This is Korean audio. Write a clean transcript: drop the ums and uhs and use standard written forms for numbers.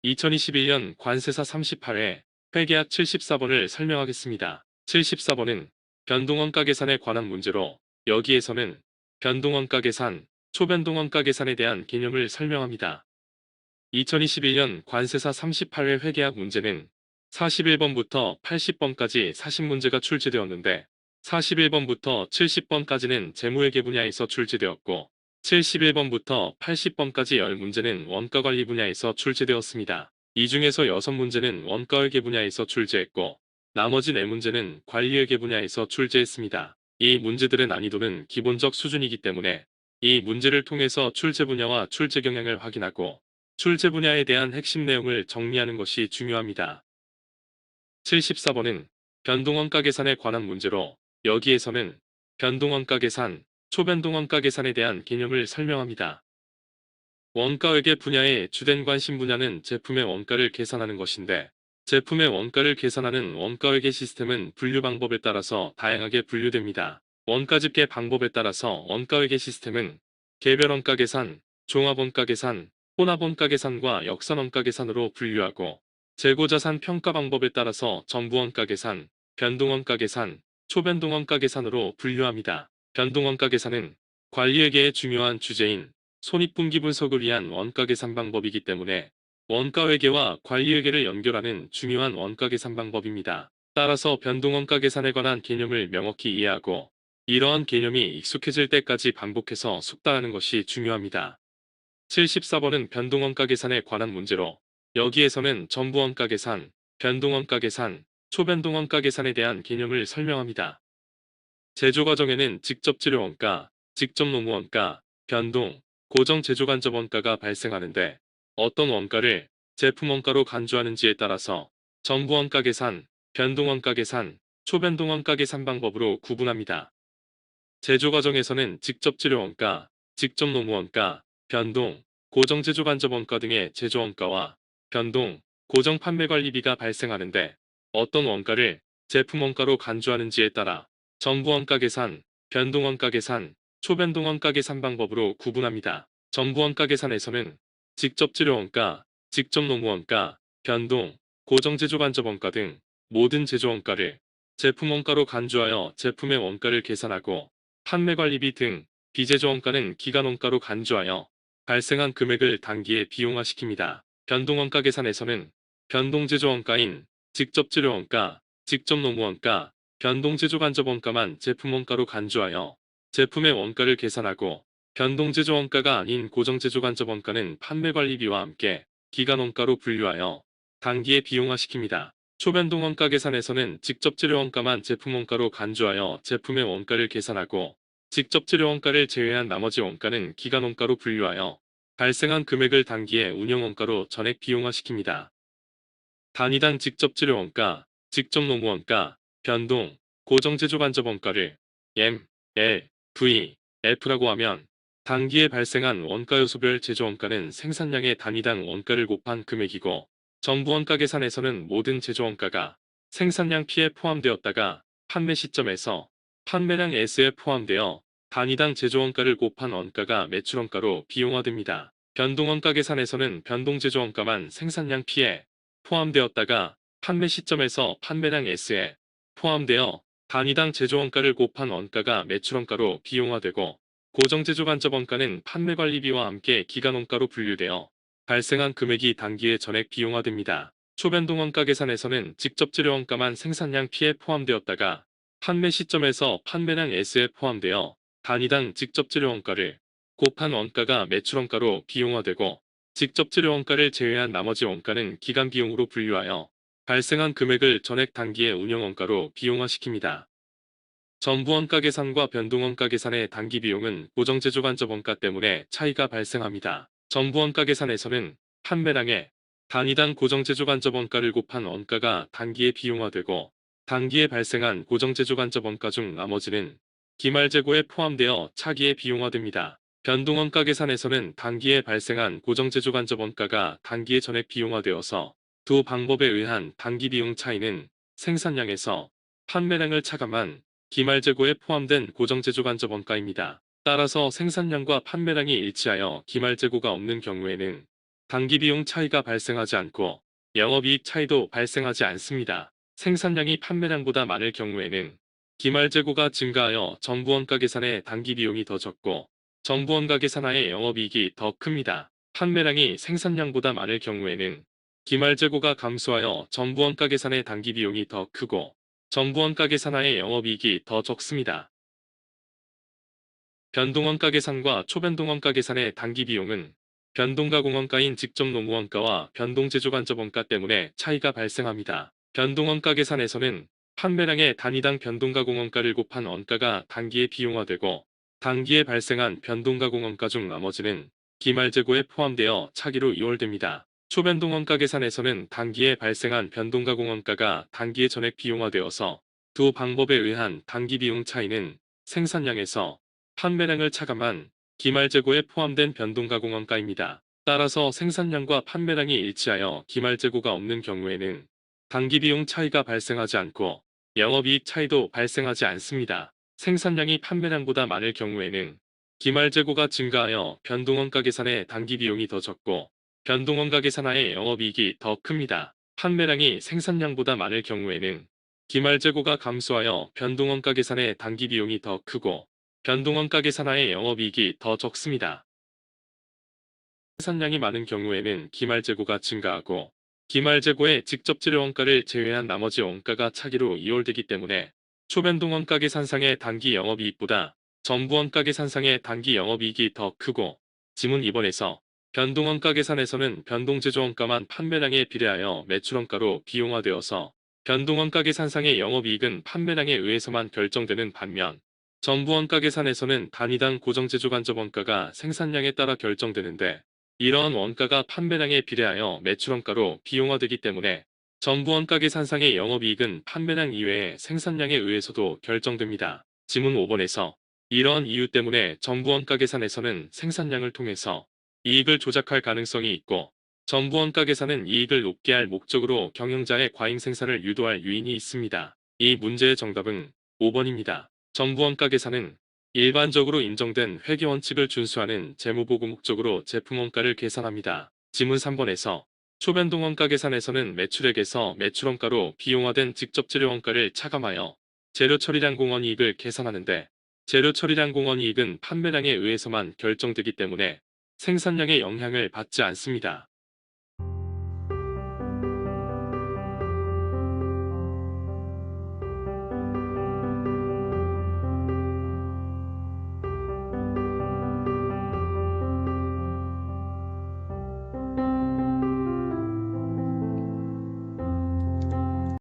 2021년 관세사 38회 회계약 74번을 설명하겠습니다. 74번은 변동원가 계산에 관한 문제로 여기에서는 변동원가 계산, 초변동원가 계산에 대한 개념을 설명합니다. 2021년 관세사 38회 회계약 문제는 41번부터 80번까지 40문제가 출제되었는데 41번부터 70번까지는 재무회계 분야에서 출제되었고 71번부터 80번까지 10문제는 원가관리 분야에서 출제되었습니다. 이 중에서 6문제는 원가회계 분야에서 출제했고 나머지 4문제는 관리회계 분야에서 출제했습니다. 이 문제들의 난이도는 기본적 수준이기 때문에 이 문제를 통해서 출제 분야와 출제 경향을 확인하고 출제 분야에 대한 핵심 내용을 정리하는 것이 중요합니다. 74번은 변동원가 계산에 관한 문제로 여기에서는 변동원가 계산, 초변동원가 계산에 대한 개념을 설명합니다. 원가회계 분야의 주된 관심 분야는 제품의 원가를 계산하는 것인데 제품의 원가를 계산하는 원가회계 시스템은 분류 방법에 따라서 다양하게 분류됩니다. 원가 집계 방법에 따라서 원가회계 시스템은 개별원가 계산, 종합원가 계산, 혼합원가 계산과 역산원가 계산으로 분류하고 재고자산 평가 방법에 따라서 전부원가 계산, 변동원가 계산, 초변동원가 계산으로 분류합니다. 변동원가 계산은 관리회계의 중요한 주제인 손익분기 분석을 위한 원가 계산 방법이기 때문에 원가회계와 관리회계를 연결하는 중요한 원가 계산 방법입니다. 따라서 변동원가 계산에 관한 개념을 명확히 이해하고 이러한 개념이 익숙해질 때까지 반복해서 숙달하는 것이 중요합니다. 74번은 변동원가 계산에 관한 문제로 여기에서는 전부원가 계산, 변동원가 계산, 초변동원가 계산에 대한 개념을 설명합니다. 제조과정에는 직접 재료원가, 직접 노무원가, 변동, 고정 제조간접원가가 발생하는데 어떤 원가를 제품원가로 간주하는지에 따라서 전부원가 계산, 변동원가 계산, 초변동원가 계산 방법으로 구분합니다. 제조과정에서는 직접 재료원가, 직접 노무원가, 변동, 고정 제조간접원가 등의 제조원가와 변동, 고정 판매관리비가 발생하는데 어떤 원가를 제품원가로 간주하는지에 따라 전부원가 계산, 변동원가 계산, 초변동원가 계산 방법으로 구분합니다. 전부원가 계산에서는 직접 재료원가, 직접 노무원가, 변동, 고정 제조간접원가 등 모든 제조원가를 제품원가로 간주하여 제품의 원가를 계산하고 판매관리비 등 비제조원가는 기간원가로 간주하여 발생한 금액을 단기에 비용화시킵니다. 변동원가 계산에서는 변동제조원가인 직접재료원가, 직접노무원가, 변동제조간접원가만 제품원가로 간주하여 제품의 원가를 계산하고 변동제조원가가 아닌 고정제조간접원가는 판매관리비와 함께 기간원가로 분류하여 단기에 비용화시킵니다. 초변동원가 계산에서는 직접재료원가만 제품원가로 간주하여 제품의 원가를 계산하고 직접재료원가를 제외한 나머지 원가는 기간원가로 분류하여 발생한 금액을 단기에 운영원가로 전액 비용화시킵니다. 단위당 직접재료원가, 직접노무원가, 변동, 고정제조간접원가를 M, L, V, F라고 하면 단기에 발생한 원가요소별 제조원가는 생산량의 단위당 원가를 곱한 금액이고 전부원가 계산에서는 모든 제조원가가 생산량 P에 포함되었다가 판매 시점에서 판매량 S에 포함되어 단위당 제조원가를 곱한 원가가 매출원가로 비용화됩니다. 변동원가 계산에서는 변동제조원가만 생산량 P에 포함되었다가 판매 시점에서 판매량 S에 포함되어 단위당 제조원가를 곱한 원가가 매출원가로 비용화되고 고정제조간접원가는 판매관리비와 함께 기간원가로 분류되어 발생한 금액이 단기에 전액 비용화됩니다. 초변동원가 계산에서는 직접재료원가만 생산량 P에 포함되었다가 판매 시점에서 판매량 S에 포함되어 단위당 직접재료원가를 곱한 원가가 매출원가로 비용화되고 직접재료원가를 제외한 나머지 원가는 기간비용으로 분류하여 발생한 금액을 전액 단기의 운영원가로 비용화시킵니다. 전부원가 계산과 변동원가 계산의 단기 비용은 고정제조간접원가 때문에 차이가 발생합니다. 전부원가 계산에서는 판매량에 단위당 고정제조간접원가를 곱한 원가가 단기에 비용화되고 단기에 발생한 고정제조간접원가 중 나머지는 기말재고에 포함되어 차기에 비용화됩니다. 변동원가 계산에서는 단기에 발생한 고정제조간접원가가 단기에 전액 비용화되어서 두 방법에 의한 단기 비용 차이는 생산량에서 판매량을 차감한 기말재고에 포함된 고정제조간접원가입니다. 따라서 생산량과 판매량이 일치하여 기말재고가 없는 경우에는 단기 비용 차이가 발생하지 않고 영업이익 차이도 발생하지 않습니다. 생산량이 판매량보다 많을 경우에는 기말 재고가 증가하여 정부 원가 계산의 단기 비용이 더 적고 정부 원가 계산하의 영업이익이 더 큽니다. 판매량이 생산량보다 많을 경우에는 기말 재고가 감소하여 정부 원가 계산의 단기 비용이 더 크고 정부 원가 계산하의 영업이익이 더 적습니다. 변동원가 계산과 초변동원가 계산의 단기 비용은 변동가공원가인 직접 노무원가와 변동제조간접원가 때문에 차이가 발생합니다. 변동원가 계산에서는 판매량의 단위당 변동가공원가를 곱한 원가가 단기에 비용화되고 단기에 발생한 변동가공원가 중 나머지는 기말재고에 포함되어 차기로 이월됩니다. 초변동원가 계산에서는 단기에 발생한 변동가공원가가 단기에 전액 비용화되어서 두 방법에 의한 단기 비용 차이는 생산량에서 판매량을 차감한 기말재고에 포함된 변동가공원가입니다. 따라서 생산량과 판매량이 일치하여 기말재고가 없는 경우에는 단기 비용 차이가 발생하지 않고 영업이익 차이도 발생하지 않습니다. 생산량이 판매량보다 많을 경우에는 기말재고가 증가하여 변동원가 계산의 단기 비용이 더 적고 변동원가 계산하의 영업이익이 더 큽니다. 판매량이 생산량보다 많을 경우에는 기말재고가 감소하여 변동원가 계산의 단기 비용이 더 크고 변동원가 계산하의 영업이익이 더 적습니다. 생산량이 많은 경우에는 기말재고가 증가하고 기말재고의 직접 재료원가를 제외한 나머지 원가가 차기로 이월되기 때문에 초변동원가 계산상의 단기 영업이익보다 정부원가 계산상의 단기 영업이익이 더 크고 지문 2번에서 변동원가 계산에서는 변동제조원가만 판매량에 비례하여 매출원가로 비용화되어서 변동원가 계산상의 영업이익은 판매량에 의해서만 결정되는 반면 정부원가 계산에서는 단위당 고정제조간접원가가 생산량에 따라 결정되는데 이러한 원가가 판매량에 비례하여 매출원가로 비용화되기 때문에 정부원가 계산상의 영업이익은 판매량 이외에 생산량에 의해서도 결정됩니다. 지문 5번에서 이러한 이유 때문에 정부원가 계산에서는 생산량을 통해서 이익을 조작할 가능성이 있고 정부원가 계산은 이익을 높게 할 목적으로 경영자의 과잉 생산을 유도할 요인이 있습니다. 이 문제의 정답은 5번입니다. 정부원가 계산은 일반적으로 인정된 회계원칙을 준수하는 재무보고 목적으로 제품원가를 계산합니다. 지문 3번에서 초변동원가 계산에서는 매출액에서 매출원가로 비용화된 직접 재료원가를 차감하여 재료처리량 공원이익을 계산하는데 재료처리량 공원이익은 판매량에 의해서만 결정되기 때문에 생산량의 영향을 받지 않습니다.